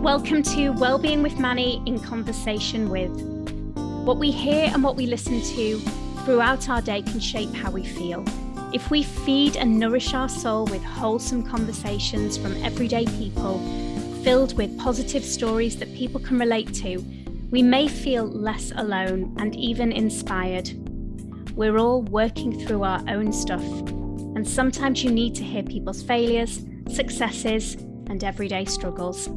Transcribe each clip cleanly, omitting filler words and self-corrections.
Welcome to Wellbeing with Manny in conversation with. What we hear and what we listen to throughout our day can shape how we feel. If we feed and nourish our soul with wholesome conversations from everyday people, filled with positive stories that people can relate to, we may feel less alone and even inspired. We're all working through our own stuff, and sometimes you need to hear people's failures, successes, and everyday struggles.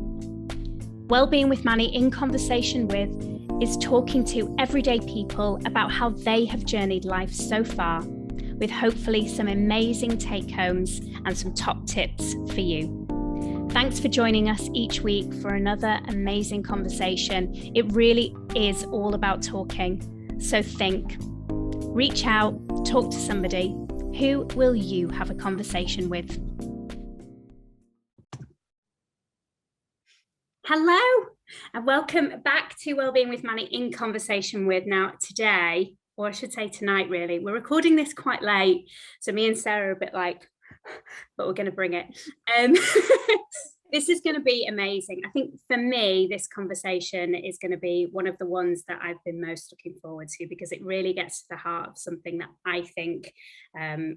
Wellbeing with Manny in conversation with is talking to everyday people about how they have journeyed life so far, with hopefully some amazing take-homes and some top tips for you. Thanks for joining us each week for another amazing conversation. It really is all about talking. So think, reach out, talk to somebody. Who will you have a conversation with? Hello, and welcome back to Wellbeing with Manny in conversation with. Now today, or I should say tonight really, we're recording this quite late, so me and Sarah are a bit like, but we're going to bring it. This is going to be amazing. I think for me, this conversation is going to be one of the ones that I've been most looking forward to, because it really gets to the heart of something that I think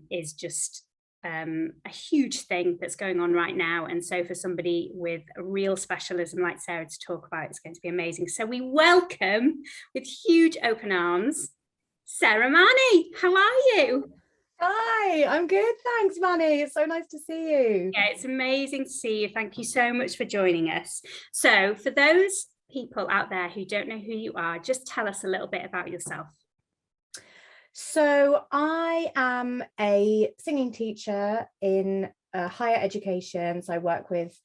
is just a huge thing that's going on right now. And so for somebody with a real specialism like Sarah to talk about, it's going to be amazing. So we welcome with huge open arms, Sarah Mahony. How are you? Hi, I'm good. Thanks, Manny. It's so nice to see you. Yeah, it's amazing to see you. Thank you so much for joining us. So for those people out there who don't know who you are, just tell us a little bit about yourself. So I am a singing teacher in higher education. So I work with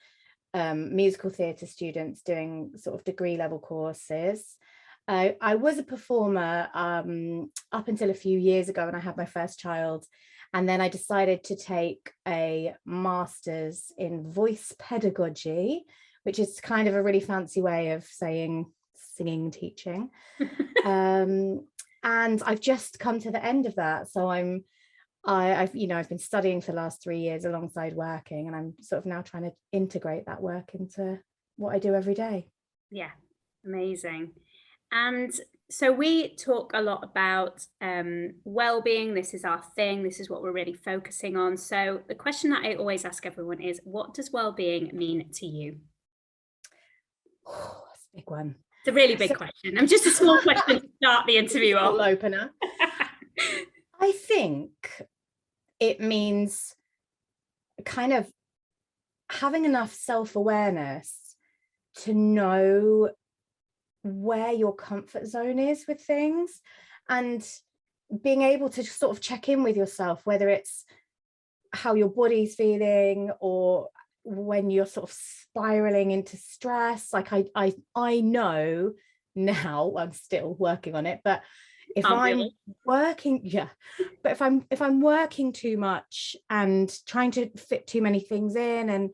musical theatre students doing sort of degree level courses. I was a performer up until a few years ago when I had my first child. And then I decided to take a master's in voice pedagogy, which is kind of a really fancy way of saying singing teaching. And I've just come to the end of that. So I've been studying for the last 3 years alongside working, and I'm sort of now trying to integrate that work into what I do every day. Yeah, amazing. And so we talk a lot about well-being. This is our thing. This is what we're really focusing on. So the question that I always ask everyone is, what does well-being mean to you? Oh, that's a big one. It's a really big question. I'm just a small question to start the interview off. Opener. I think it means kind of having enough self-awareness to know where your comfort zone is with things, and being able to sort of check in with yourself, whether it's how your body's feeling or when you're sort of spiraling into stress. Like I know now, I'm still working on it, but if I'm working working too much and trying to fit too many things in, and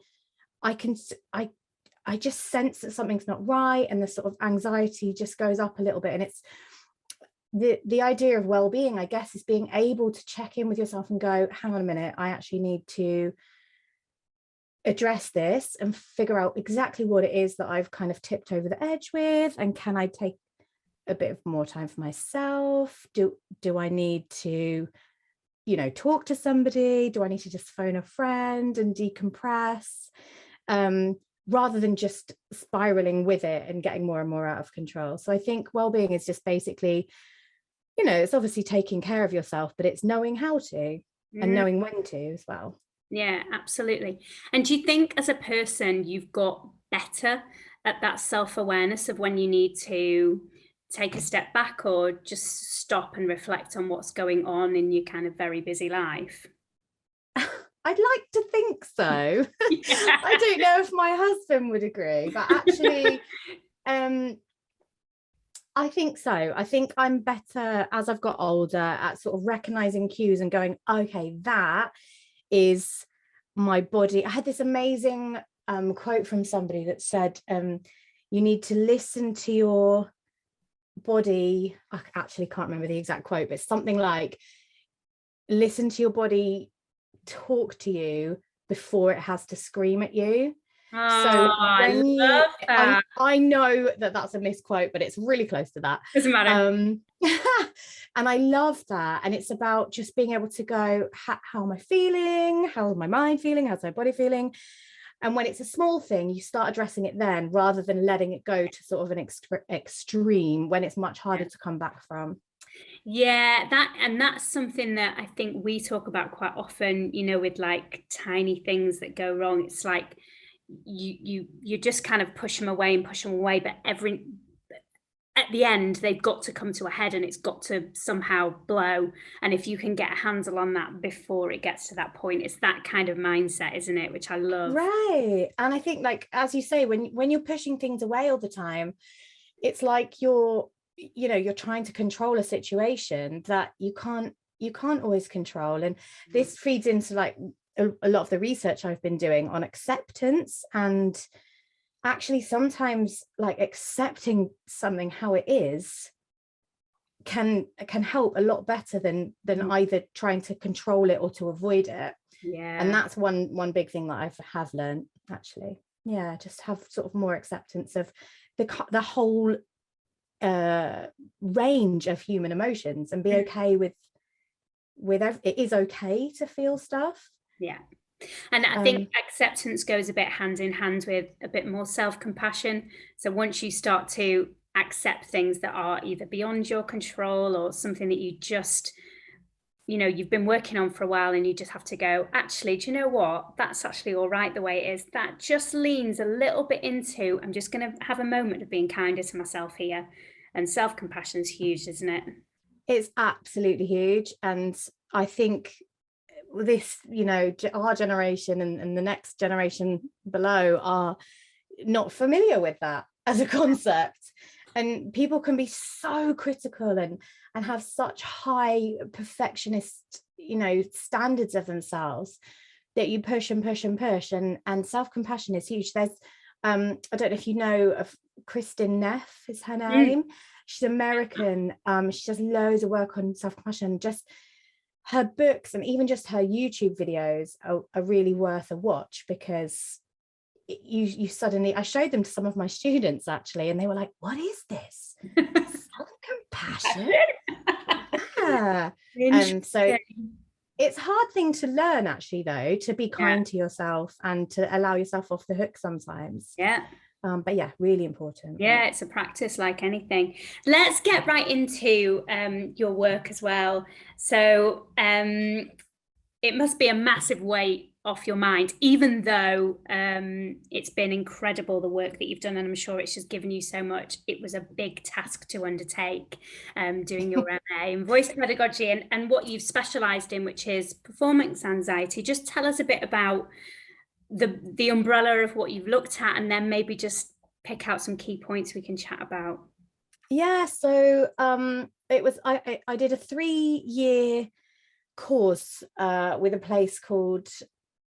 I just sense that something's not right, and the sort of anxiety just goes up a little bit. And it's the idea of well-being, I guess, is being able to check in with yourself and go, hang on a minute, I actually need to address this and figure out exactly what it is that I've kind of tipped over the edge with, and can I take a bit of more time for myself? Do I need to, talk to somebody? Do I need to just phone a friend and decompress, rather than just spiraling with it and getting more and more out of control? So I think well-being is just basically, it's obviously taking care of yourself, but it's knowing how to and knowing when to as well. Yeah, absolutely. And do you think as a person you've got better at that self-awareness of when you need to take a step back or just stop and reflect on what's going on in your kind of very busy life? I'd like to think so. Yeah. I don't know if my husband would agree, but actually I think so. I think I'm better as I've got older at sort of recognizing cues and going, okay, that is my body. I had this amazing quote from somebody that said, you need to listen to your body. I actually can't remember the exact quote, but something like, listen to your body talk to you before it has to scream at you. Oh, I love that. I know that that's a misquote, but it's really close to that. Doesn't matter. And I love that. And it's about just being able to go, how am I feeling? How's my mind feeling? How's my body feeling? And when it's a small thing, you start addressing it then, rather than letting it go to sort of an extreme when it's much harder to come back from. Yeah, that's something that I think we talk about quite often, you know, with like tiny things that go wrong. It's like you just kind of push them away and push them away, but at the end they've got to come to a head and it's got to somehow blow. And if you can get a handle on that before it gets to that point, it's that kind of mindset, isn't it? Which I love. Right. And I think, like, as you say, when you're pushing things away all the time, it's like you're trying to control a situation that you can't always control. And this feeds into like a lot of the research I've been doing on acceptance, and actually sometimes like accepting something how it is can help a lot better than either trying to control it or to avoid it. Yeah. And that's one big thing that I have learned, actually. Yeah, just have sort of more acceptance of the whole range of human emotions, and be okay with it is okay to feel stuff. Yeah. And I think acceptance goes a bit hand in hand with a bit more self-compassion. So once you start to accept things that are either beyond your control or something that you just, you know, you've been working on for a while, and you just have to go, actually, do you know what? That's actually all right the way it is. That just leans a little bit into, I'm just going to have a moment of being kinder to myself here. And self-compassion is huge, isn't it? It's absolutely huge. And I think this, you know, our generation and the next generation below are not familiar with that as a concept. And people can be so critical and have such high perfectionist, you know, standards of themselves, that you push and push and push. And self-compassion is huge. There's I don't know if you know of Kristin Neff is her name. She's American. She does loads of work on self-compassion. Just her books and even just her YouTube videos are really worth a watch, because you suddenly, I showed them to some of my students actually, and they were like, what is this? Self-compassion? Yeah. And so it's a hard thing to learn, actually, though, to be kind to yourself and to allow yourself off the hook sometimes. Yeah. But yeah, really important. Yeah, it's a practice like anything. Let's get right into your work as well. So it must be a massive weight off your mind, even though it's been incredible, the work that you've done, and I'm sure it's just given you so much. It was a big task to undertake, doing your MA in voice pedagogy and what you've specialised in, which is performance anxiety. Just tell us a bit about the umbrella of what you've looked at, and then maybe just pick out some key points we can chat about. Yeah, so it was I did a 3-year course with a place called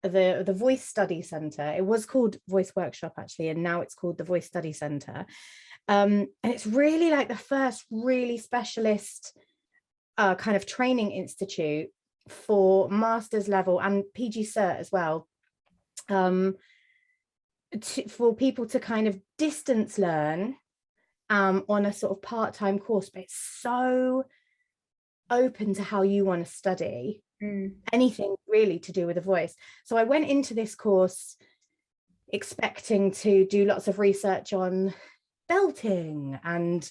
the Voice Study Centre. It was called Voice Workshop, actually, and now it's called the Voice Study Centre. And it's really like the first really specialist kind of training institute for master's level and PG Cert as well, for people to kind of distance learn on a sort of part-time course. But it's so open to how you want to study anything really to do with a voice. So I went into this course expecting to do lots of research on belting and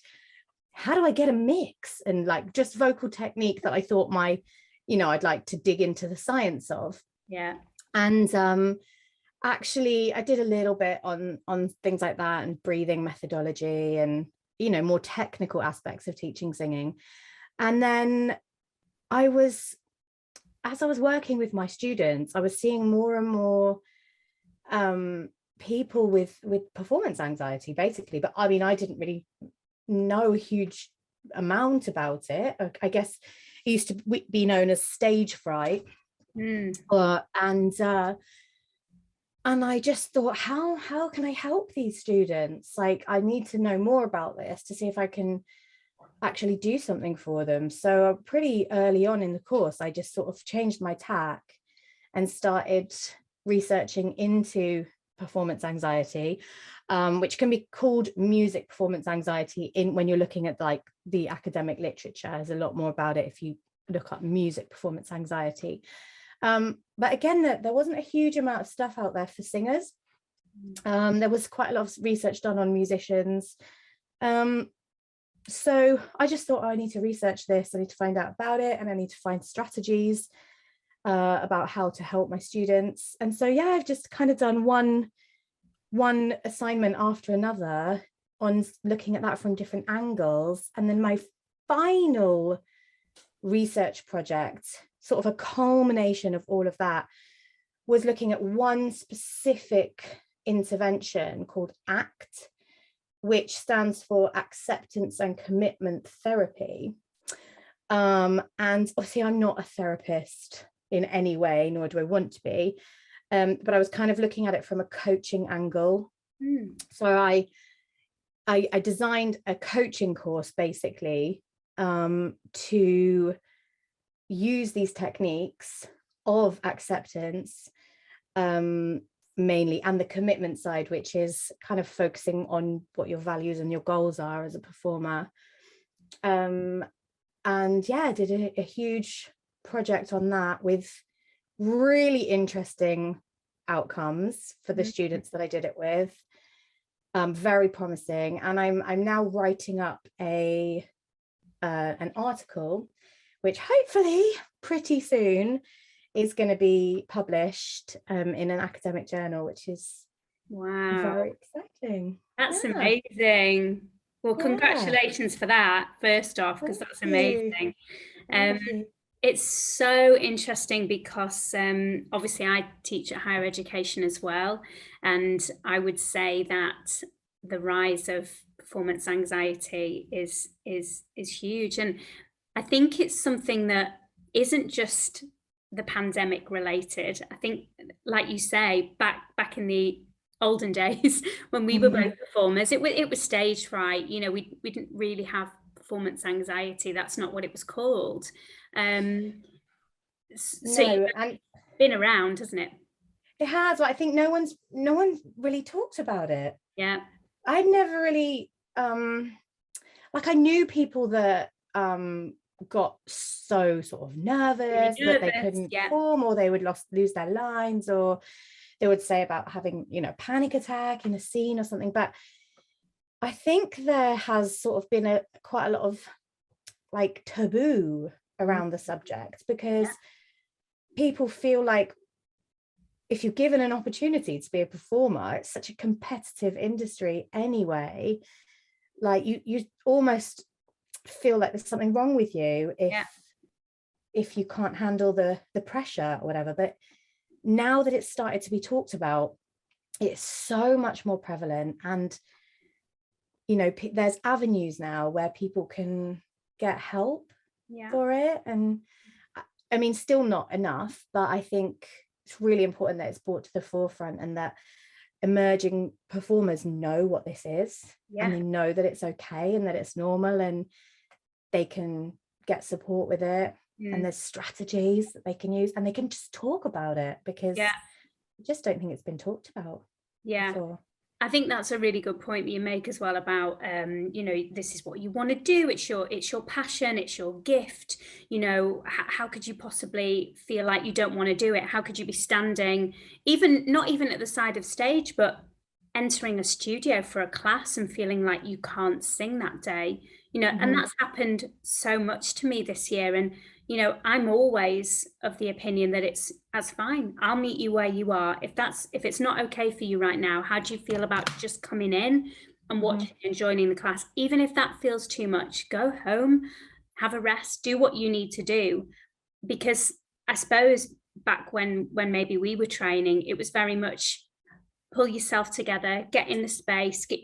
how do I get a mix, and like just vocal technique that I thought I'd like to dig into the science of. Yeah. And actually I did a little bit on things like that, and breathing methodology, and more technical aspects of teaching singing. And then as I was working with my students, I was seeing more and more people with performance anxiety, basically. But I mean, I didn't really know a huge amount about it. I guess it used to be known as stage fright. And I just thought, how can I help these students? Like, I need to know more about this to see if I can actually do something for them. So pretty early on in the course, I just sort of changed my tack and started researching into performance anxiety, which can be called music performance anxiety when you're looking at like the academic literature. There's a lot more about it if you look up music performance anxiety. But again, there wasn't a huge amount of stuff out there for singers. There was quite a lot of research done on musicians. So I just thought, I need to research this. I need to find out about it, and I need to find strategies about how to help my students. And so, yeah, I've just kind of done one assignment after another on looking at that from different angles. And then my final research project, sort of a culmination of all of that, was looking at one specific intervention called ACT, which stands for Acceptance and Commitment Therapy. And obviously I'm not a therapist in any way, nor do I want to be. But I was kind of looking at it from a coaching angle. So I designed a coaching course basically to use these techniques of acceptance mainly, and the commitment side, which is kind of focusing on what your values and your goals are as a performer. And yeah, I did a huge project on that with really interesting outcomes for the students that I did it with. Very promising. And I'm now writing up an article, which hopefully pretty soon is going to be published in an academic journal, which is very exciting. That's amazing. Well, congratulations for that, first off, because that's amazing. It's so interesting because obviously I teach at higher education as well, and I would say that the rise of performance anxiety is huge, and I think it's something that isn't just the pandemic related. I think, like you say, back in the olden days when we were both performers, it was stage fright. You know, we didn't really have performance anxiety. That's not what it was called. So it's been around, hasn't it? It has. But I think no one's really talked about it. Yeah, I've never really like, I knew people that got so sort of nervous that they couldn't perform, or they would lose their lines, or they would say about having, you know, panic attack in a scene or something. But I think there has sort of been quite a lot of like taboo around the subject, because people feel like if you're given an opportunity to be a performer, it's such a competitive industry anyway, like you almost feel like there's something wrong with you if you can't handle the pressure or whatever. But now that it's started to be talked about, it's so much more prevalent, and you know, there's avenues now where people can get help for it. And I mean, still not enough, but I think it's really important that it's brought to the forefront, and that emerging performers know what this is, and they know that it's okay and that it's normal, and they can get support with it. And there's strategies that they can use, and they can just talk about it, because I just don't think it's been talked about before. I think that's a really good point that you make as well about, you know, this is what you want to do. It's your passion. It's your gift. You know, how could you possibly feel like you don't want to do it? How could you be standing, not even at the side of stage, but entering a studio for a class and feeling like you can't sing that day? You know, and that's happened so much to me this year. And, you know, I'm always of the opinion that that's fine. I'll meet you where you are. If it's not okay for you right now, how do you feel about just coming in and watching and joining the class? Even if that feels too much, go home, have a rest, do what you need to do. Because I suppose back when maybe we were training, it was very much pull yourself together, get in the space, get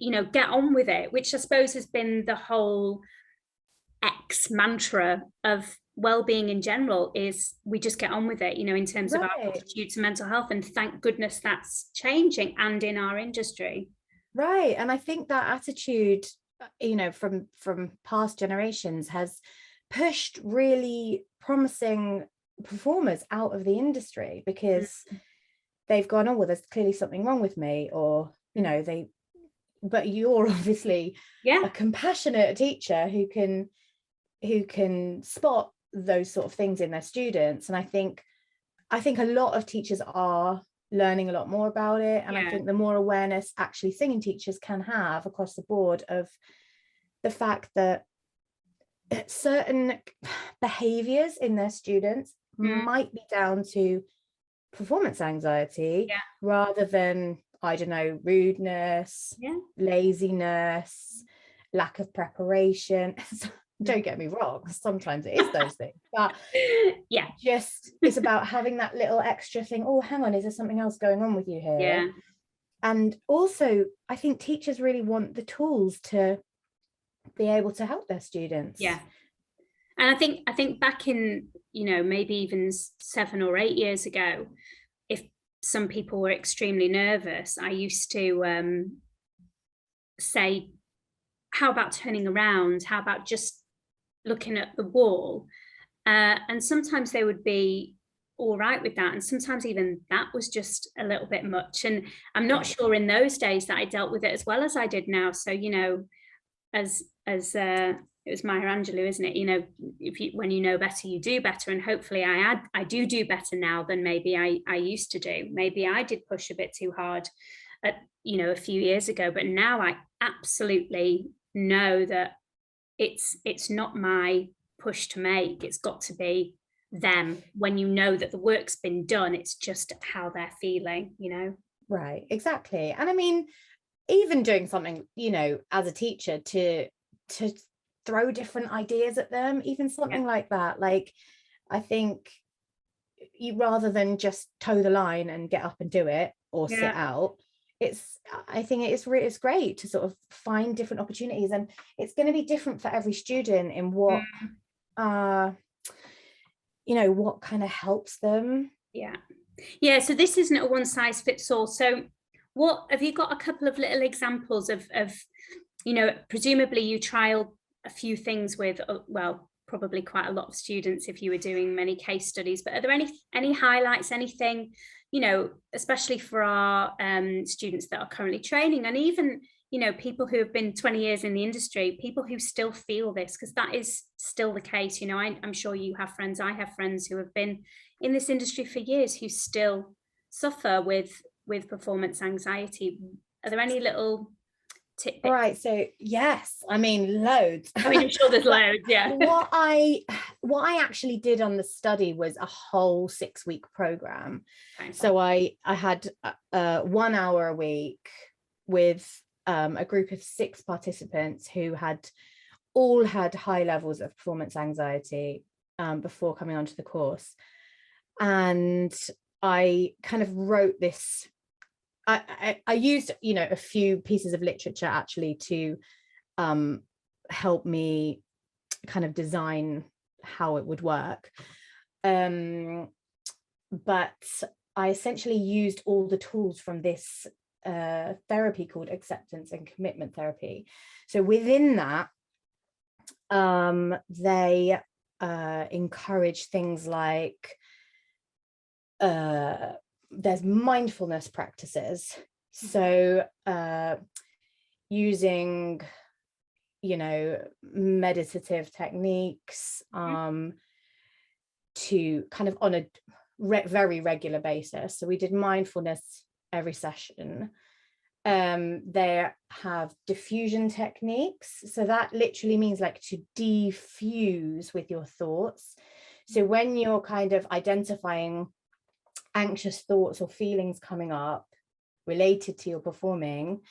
on with it, which I suppose has been the whole mantra of well-being in general, is we just get on with it, you know, in terms of our attitude to mental health. And thank goodness that's changing, and in our industry. Right. And I think that attitude, you know, from past generations has pushed really promising performers out of the industry, because they've gone, oh, well, there's clearly something wrong with me, or, you know, but you're obviously a compassionate teacher who can spot those sort of things in their students. And I think a lot of teachers are learning a lot more about it. And I think the more awareness actually singing teachers can have across the board of the fact that certain behaviors in their students might be down to performance anxiety rather than, I don't know, rudeness, laziness, lack of preparation. Don't get me wrong, sometimes it is those things, but just it's about having that little extra thing. Oh, hang on, is there something else going on with you here? And also I think teachers really want the tools to be able to help their students. And I think back in, you know, maybe even 7 or 8 years ago, if some people were extremely nervous, I used to say, how about turning around? How about just looking at the wall? And sometimes they would be all right with that. And sometimes even that was just a little bit much. And I'm not sure in those days that I dealt with it as well as I did now. So, you know, as it was Maya Angelou, isn't it? You know, when you know better, you do better. And hopefully I do better now than maybe I used to do. Maybe I did push a bit too hard you know, a few years ago, but now I absolutely know that it's not my push to make. It's got to be them. When you know that the work's been done, it's just how they're feeling, you know. Right, exactly. And I mean, even doing something, you know, as a teacher to throw different ideas at them, even something like that. Like, I think you, rather than just toe the line and get up and do it or sit out, I think it's great to sort of find different opportunities, and it's going to be different for every student in what you know, what kind of helps them. So this isn't a one size fits all. So what have you got? A couple of little examples of you know, presumably you trialed a few things with, well, probably quite a lot of students if you were doing many case studies, but are there any highlights, anything, you know, especially for our students that are currently training, and even, you know, people who have been 20 years in the industry, people who still feel this, because that is still the case. You know, I'm sure you have friends, I have friends who have been in this industry for years who still suffer with performance anxiety. Are there any little tidbits? Right, so yes, I mean, loads. I mean, I'm sure there's loads. What I actually did on the study was a whole 6-week program. So I had 1 hour a week with a group of 6 participants who all had high levels of performance anxiety before coming onto the course. And I kind of wrote this. I used, you know, a few pieces of literature actually to help me kind of design how it would work. But I essentially used all the tools from this therapy called acceptance and commitment therapy. So within that, they encourage things like there's mindfulness practices. So using, you know, meditative techniques to kind of on a very regular basis. So we did mindfulness every session. They have diffusion techniques. So that literally means like to defuse with your thoughts. So when you're kind of identifying anxious thoughts or feelings coming up related to your performing,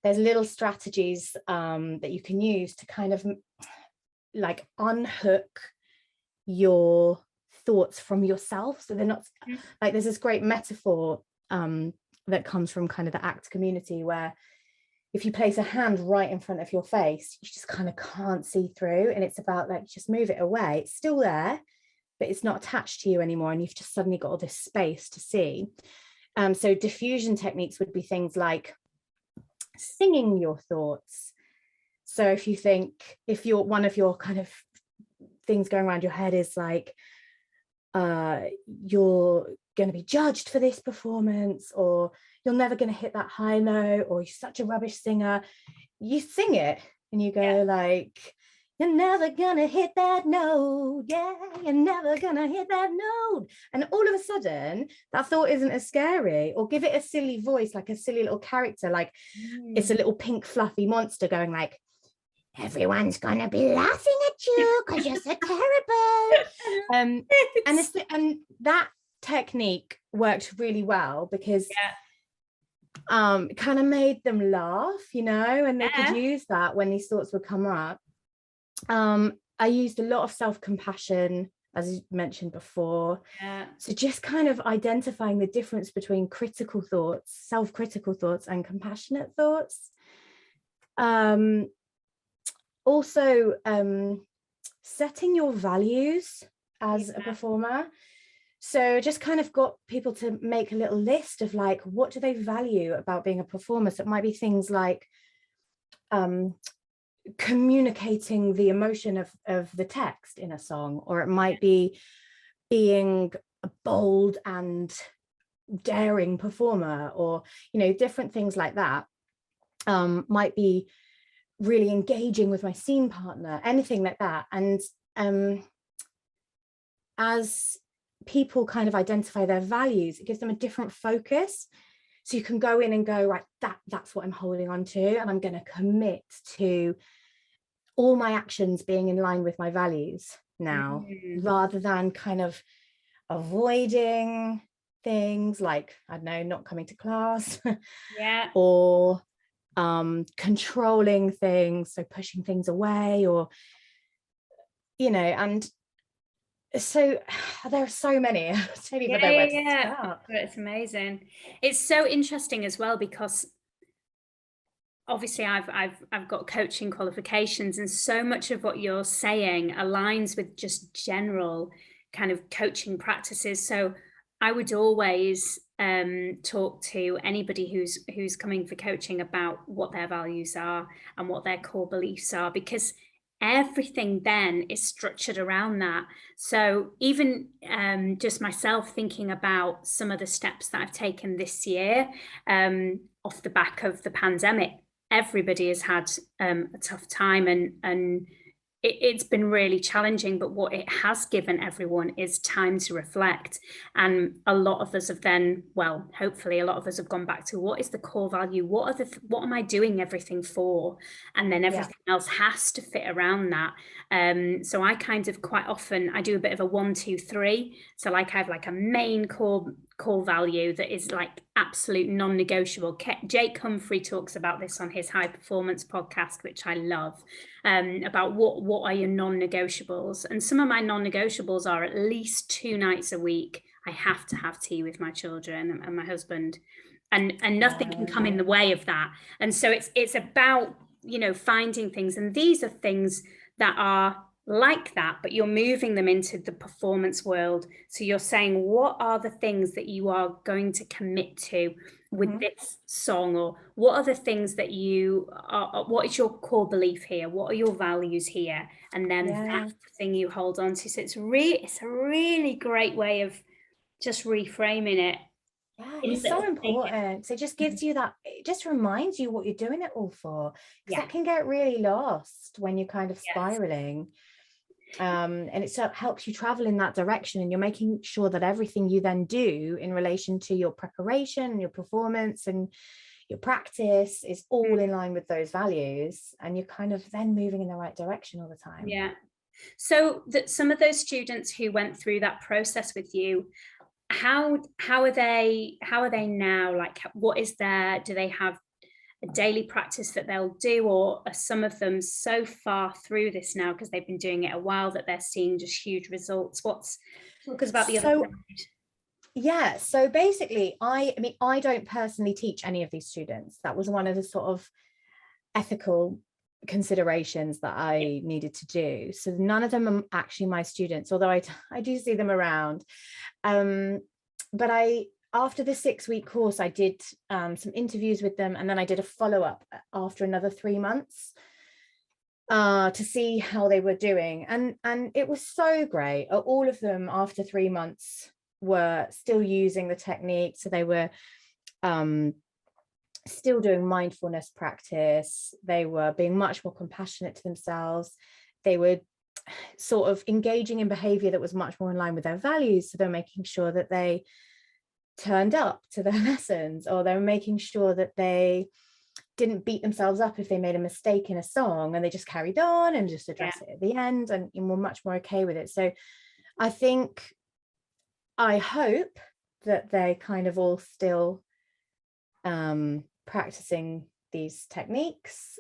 there's little strategies that you can use to kind of like unhook your thoughts from yourself. So they're not like, there's this great metaphor that comes from kind of the ACT community, where if you place a hand right in front of your face, you just kind of can't see through, and it's about like, just move it away. It's still there, but it's not attached to you anymore, and you've just suddenly got all this space to see. So diffusion techniques would be things like singing your thoughts. So if you're one of your kind of things going around your head is like, you're going to be judged for this performance, or you're never going to hit that high note, or you're such a rubbish singer. You sing it and you go like, you're never gonna hit that note. Yeah, you're never gonna hit that note. And all of a sudden, that thought isn't as scary. Or give it a silly voice, like a silly little character, like it's a little pink fluffy monster going like, everyone's gonna be laughing at you because you're so terrible. And that technique worked really well because it kind of made them laugh, you know, and they could use that when these thoughts would come up. I used a lot of self-compassion, as you mentioned before. So just kind of identifying the difference between critical thoughts, self-critical thoughts, and compassionate thoughts. Also, setting your values as a performer. So just kind of got people to make a little list of like, what do they value about being a performer? So it might be things like communicating the emotion of the text in a song, or it might be being a bold and daring performer, or, you know, different things like that. Might be really engaging with my scene partner, anything like that. And as people kind of identify their values, it gives them a different focus. So you can go in and go, right, that's what I'm holding on to, and I'm going to commit to all my actions being in line with my values now, rather than kind of avoiding things like, I don't know, not coming to class, or controlling things, so pushing things away, or, you know. And so there are so many. I don't even know where to start. It's amazing. It's so interesting as well, because obviously I've got coaching qualifications, and so much of what you're saying aligns with just general kind of coaching practices. So I would always talk to anybody who's coming for coaching about what their values are and what their core beliefs are, because everything then is structured around that. So even just myself thinking about some of the steps that I've taken this year off the back of the pandemic, everybody has had a tough time, and it's been really challenging, but what it has given everyone is time to reflect. And a lot of us have then, well, hopefully a lot of us have gone back to, what is the core value? What am I doing everything for? And then everything else has to fit around that. So I kind of quite often, I do a bit of a 1, 2, 3. So like I have like a main core value that is like absolute non-negotiable. Jake Humphrey talks about this on his High Performance podcast, which I love, about what are your non-negotiables. And some of my non-negotiables are at least 2 nights a week I have to have tea with my children and my husband, and nothing can come in the way of that. And so it's about, you know, finding things, and these are things that are like that, but you're moving them into the performance world. So you're saying, what are the things that you are going to commit to with this song, or what are the things that you are, what is your core belief here, what are your values here, and then that's the thing you hold on to. So it's a really great way of just reframing it. It's so important. So it just gives you that, it just reminds you what you're doing it all for, because that can get really lost when you're kind of spiraling. And it helps you travel in that direction, and you're making sure that everything you then do in relation to your preparation and your performance and your practice is all in line with those values, and you're kind of then moving in the right direction all the time. So that some of those students who went through that process with you, how are they now? Like, what is do they have a daily practice that they'll do, or are some of them so far through this now, because they've been doing it a while, that they're seeing just huge results? Talk us about the other side. So basically, I mean, I don't personally teach any of these students. That was one of the sort of ethical considerations that I needed to do. So none of them are actually my students, although I do see them around. But after the 6-week course, I did some interviews with them, and then I did a follow-up after another 3 months to see how they were doing. And it was so great. All of them, after 3 months, were still using the technique. So they were still doing mindfulness practice. They were being much more compassionate to themselves. They were sort of engaging in behavior that was much more in line with their values. So they're making sure that they turned up to their lessons, or they were making sure that they didn't beat themselves up if they made a mistake in a song, and they just carried on and just addressed it at the end, and were much more okay with it. So I hope that they kind of all still practicing these techniques,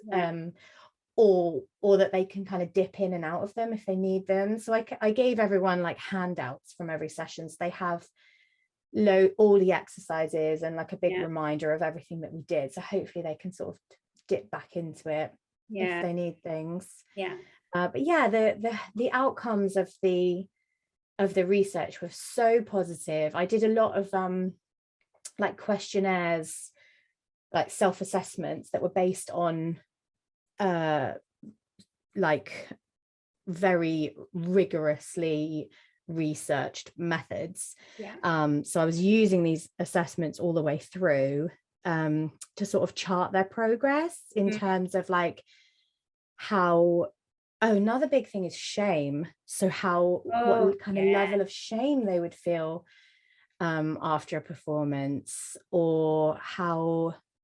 or that they can kind of dip in and out of them if they need them. So I gave everyone like handouts from every session. So they have all the exercises and like a big reminder of everything that we did. So hopefully they can sort of dip back into it if they need things. But yeah, the outcomes of the research were so positive. I did a lot of like questionnaires, like self-assessments that were based on like very rigorously researched methods. So I was using these assessments all the way through to sort of chart their progress in terms of like how another big thing is shame. So what kind of level of shame they would feel after a performance, or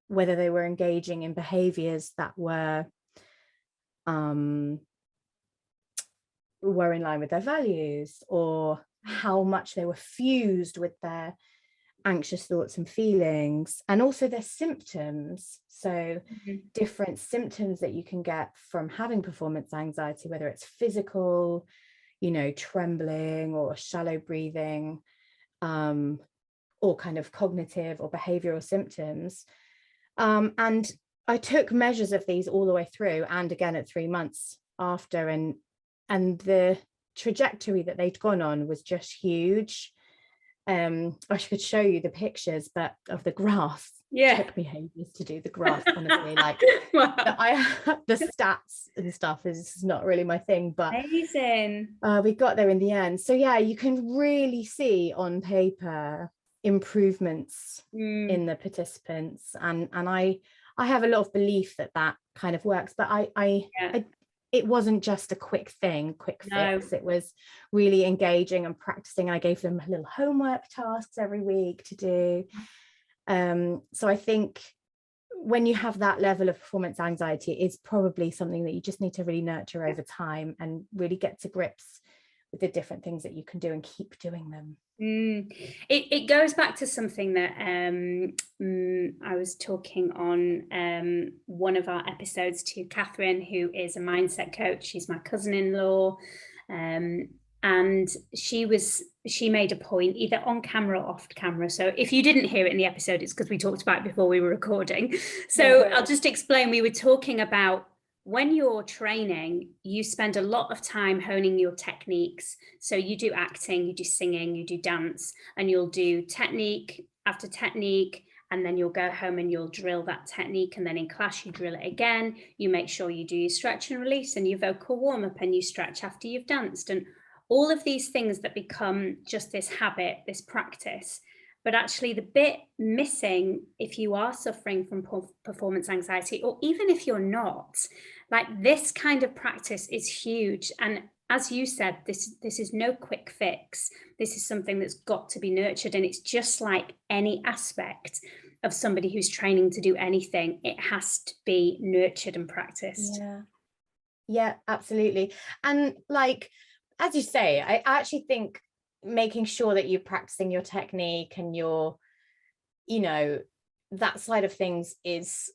whether they were engaging in behaviors that were in line with their values, or how much they were fused with their anxious thoughts and feelings, and also their symptoms. So different symptoms that you can get from having performance anxiety, whether it's physical, trembling or shallow breathing, or kind of cognitive or behavioral symptoms. And I took measures of these all the way through, and again at 3 months after, and the trajectory that they'd gone on was just huge. I could show you the pictures, but of the graph. Took me ages to do the graph, honestly. Like the stats and stuff is not really my thing, but amazing. We got there in the end. So yeah, you can really see on paper improvements in the participants, and I have a lot of belief that kind of works, but it wasn't just a quick fix. It was really engaging and practicing. I gave them little homework tasks every week to do. So I think when you have that level of performance anxiety, it's probably something that you just need to really nurture over time and really get to grips with the different things that you can do and keep doing them. It goes back to something that I was talking on one of our episodes to Catherine, who is a mindset coach. She's my cousin-in-law, and she made a point either on camera or off camera. So if you didn't hear it in the episode, it's because we talked about it before we were recording. So I'll just explain. We were talking about when you're training, you spend a lot of time honing your techniques. So you do acting, you do singing, you do dance, and you'll do technique after technique, and then you'll go home and you'll drill that technique, and then in class you drill it again. You make sure you do your stretch and release and your vocal warm-up, and you stretch after you've danced, and all of these things that become just this habit, this practice. But actually the bit missing, if you are suffering from performance anxiety, or even if you're not, like this kind of practice is huge. And as you said, this is no quick fix. This is something that's got to be nurtured. And it's just like any aspect of somebody who's training to do anything, it has to be nurtured and practiced. Yeah, absolutely. And like, as you say, I actually think making sure that you're practicing your technique and your, that side of things is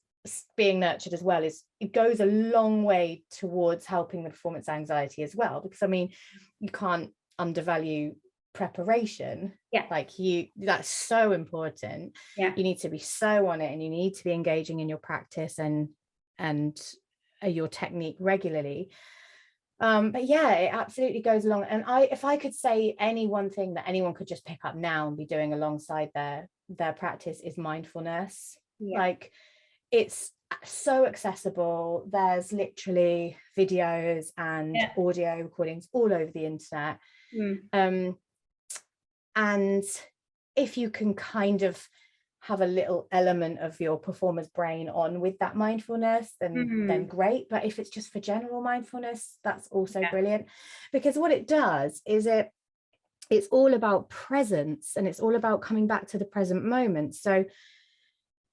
being nurtured as well, it goes a long way towards helping the performance anxiety as well, because I mean, you can't undervalue preparation. That's so important. You need to be so on it, and you need to be engaging in your practice and your technique regularly. But yeah, it absolutely goes along. And if I could say any one thing that anyone could just pick up now and be doing alongside their practice, is mindfulness. Like, it's so accessible. There's literally videos and audio recordings all over the internet. And if you can kind of have a little element of your performer's brain on with that mindfulness, then great. But if it's just for general mindfulness, that's also brilliant, because what it does is it's all about presence, and it's all about coming back to the present moment. So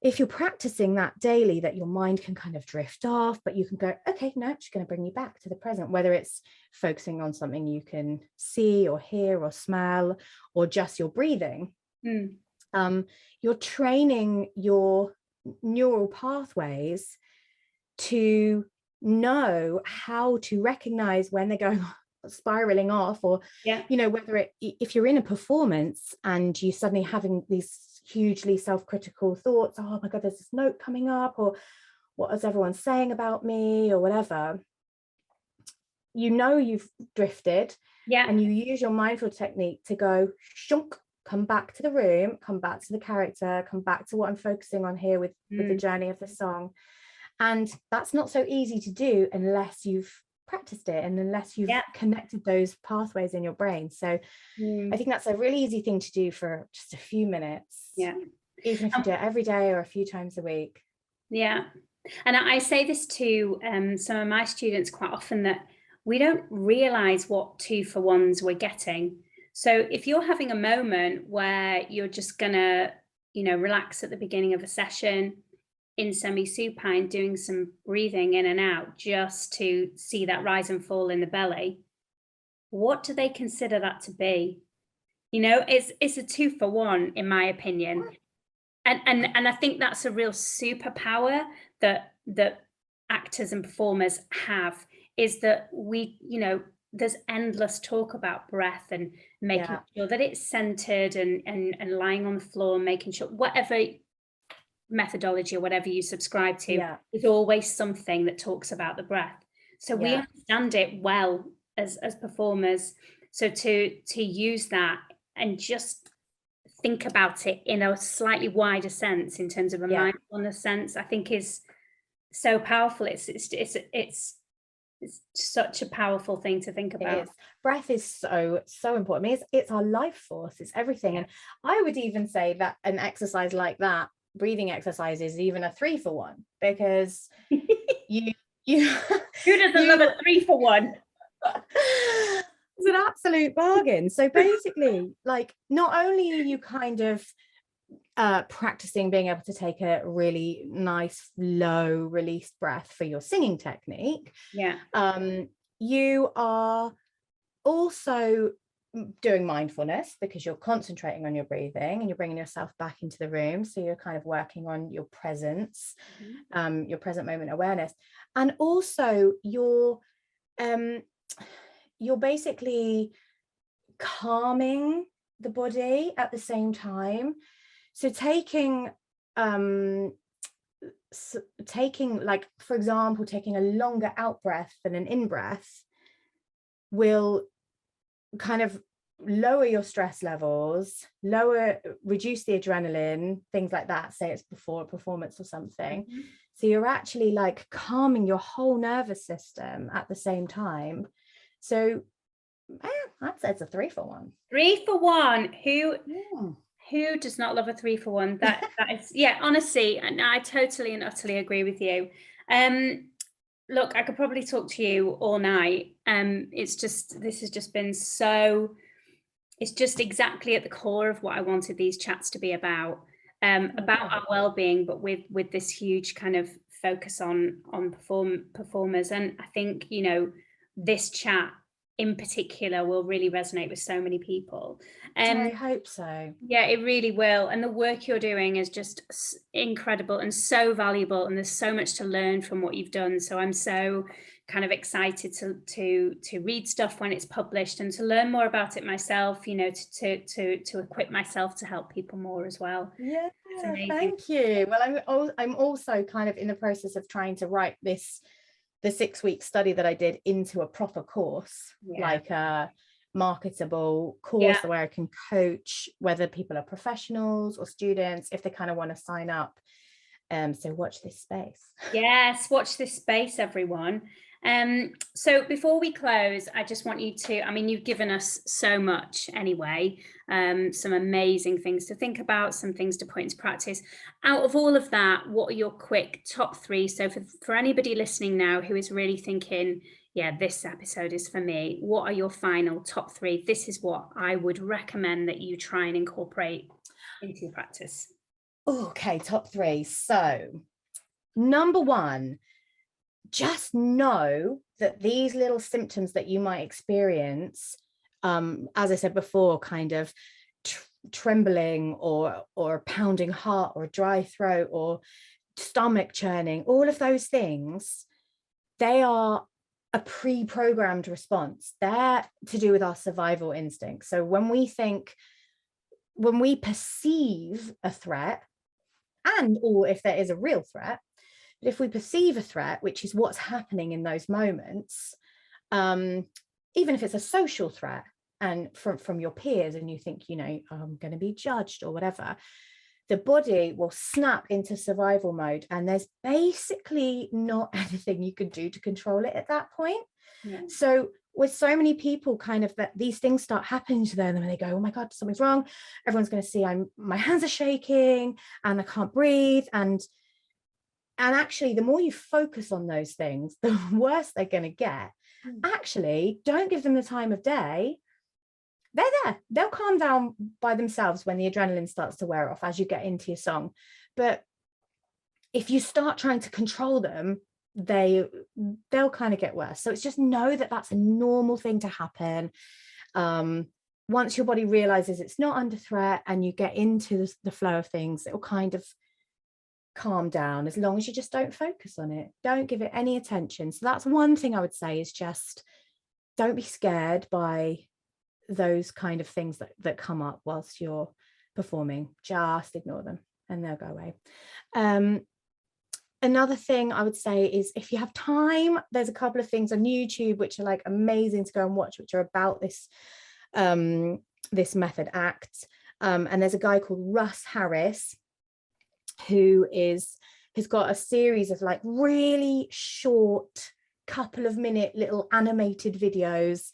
if you're practicing that daily, that your mind can kind of drift off, but you can go, okay, no, I'm just going to bring you back to the present, whether it's focusing on something you can see or hear or smell, or just your breathing. You're training your neural pathways to know how to recognize when they're going spiraling off, or whether if you're in a performance and you suddenly having these hugely self-critical thoughts, oh my god, there's this note coming up, or what is everyone saying about me, or whatever, you've drifted, and you use your mindful technique to go shunk, come back to the room, come back to the character, come back to what I'm focusing on here with the journey of the song. And that's not so easy to do unless you've practiced it, and unless you've connected those pathways in your brain. So I think that's a really easy thing to do for just a few minutes, even if you do it every day or a few times a week. And I say this to some of my students quite often, that we don't realize what 2-for-1s we're getting. So if you're having a moment where you're just gonna relax at the beginning of a session in semi-supine, doing some breathing in and out just to see that rise and fall in the belly, what do they consider that to be? It's a 2-for-1 in my opinion. And I think that's a real superpower that actors and performers have, is that there's endless talk about breath and making sure that it's centered and lying on the floor, and making sure whatever methodology or whatever you subscribe to, there's always something that talks about the breath. So we understand it well as performers. So to use that and just think about it in a slightly wider sense, in terms of a mindfulness sense, I think is so powerful. It's such a powerful thing to think about. Breath is so important. I mean, it's our life force, it's everything. And I would even say that an exercise like that, breathing exercise, is even a 3-for-1, because you who doesn't love a 3-for-1? It's an absolute bargain. So basically, like, not only are you kind of practicing being able to take a really nice low released breath for your singing technique, you are also doing mindfulness, because you're concentrating on your breathing and you're bringing yourself back into the room. So you're kind of working on your presence, your present moment awareness, and also you're basically calming the body at the same time. So taking like, for example, taking a longer out breath than an in breath will kind of lower your stress levels, reduce the adrenaline, things like that. Say it's before a performance or something. So you're actually like calming your whole nervous system at the same time. So I'd say it's a 3-for-1. 3-for-1. Who does not love a 3-for-1? That is, honestly, and I totally and utterly agree with you. Look, I could probably talk to you all night. This has just been so, it's just exactly at the core of what I wanted these chats to be about our well-being, but with this huge kind of focus on performers. And I think, this chat in particular will really resonate with so many people. I hope so. Yeah, it really will. And the work you're doing is just incredible and so valuable, and there's so much to learn from what you've done. So I'm so kind of excited to read stuff when it's published, and to learn more about it myself, to equip myself to help people more as well. Yeah, thank you. Well, I'm also kind of in the process of trying to write the 6-week study that I did into a proper course, like a marketable course where I can coach whether people are professionals or students, if they kind of want to sign up. So watch this space. Yes, watch this space, everyone. So before we close, I just want you to, I mean, you've given us so much anyway, some amazing things to think about, some things to put into practice. Out of all of that, what are your quick top 3? So for anybody listening now who is really thinking, yeah, this episode is for me, what are your final top 3? This is what I would recommend that you try and incorporate into your practice. Okay, top 3. So number 1, just know that these little symptoms that you might experience, as I said before, kind of trembling or a pounding heart or a dry throat or stomach churning, all of those things, they are a pre-programmed response. They're to do with our survival instinct. So when we perceive a threat, or if there is a real threat, but if we perceive a threat, which is what's happening in those moments, even if it's a social threat and from your peers, and you think, I'm going to be judged or whatever, the body will snap into survival mode, and there's basically not anything you can do to control it at that point. Yeah. So with so many people, kind of, that these things start happening to them, and they go, oh my God, something's wrong. Everyone's going to see my hands are shaking and I can't breathe. And actually, the more you focus on those things, the worse they're going to get. Actually, don't give them the time of day. They're there. They'll calm down by themselves when the adrenaline starts to wear off as you get into your song. But if you start trying to control them, they'll kind of get worse. So it's just know that that's a normal thing to happen. Once your body realizes it's not under threat and you get into the flow of things, it will kind of calm down, as long as you just don't focus on it. Don't give it any attention. So that's one thing I would say, is just don't be scared by those kind of things that come up whilst you're performing. Just ignore them and they'll go away. Another thing I would say is, if you have time, there's a couple of things on YouTube which are like amazing to go and watch, which are about this this method ACT. And there's a guy called Russ Harris who has got a series of like really short, couple of minute little animated videos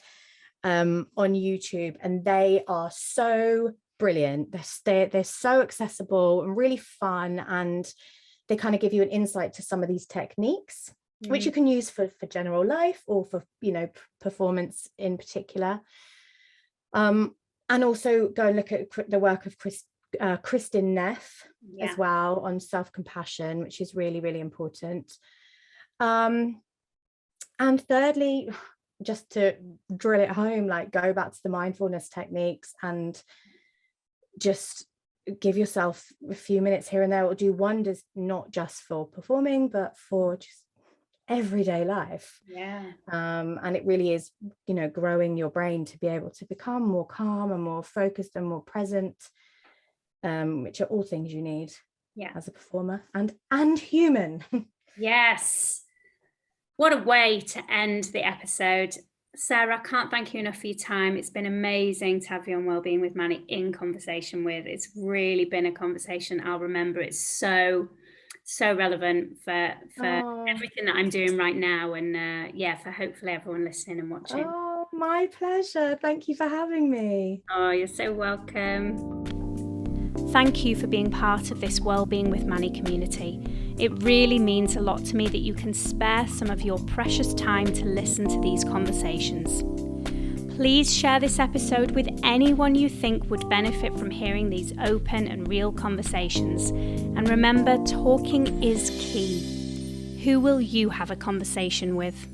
on YouTube, and they are so brilliant. They're so accessible and really fun, and they kind of give you an insight to some of these techniques, which you can use for general life or for performance in particular. And also go and look at the work of Kristin Neff as well on self-compassion, which is really, really important. And thirdly, just to drill it home, like, go back to the mindfulness techniques and just give yourself a few minutes here and there. It will do wonders, not just for performing, but for just everyday life. And it really is, growing your brain to be able to become more calm and more focused and more present, which are all things you need as a performer and human. Yes. What a way to end the episode. Sarah, I can't thank you enough for your time. It's been amazing to have you on Wellbeing with Manny in conversation with. It's really been a conversation I'll remember. It's so relevant for everything that I'm doing right now, and for hopefully everyone listening and watching. Oh, my pleasure. Thank you for having me. Oh, you're so welcome. Thank you for being part of this Wellbeing with Manny community. It really means a lot to me that you can spare some of your precious time to listen to these conversations. Please share this episode with anyone you think would benefit from hearing these open and real conversations. And remember, talking is key. Who will you have a conversation with?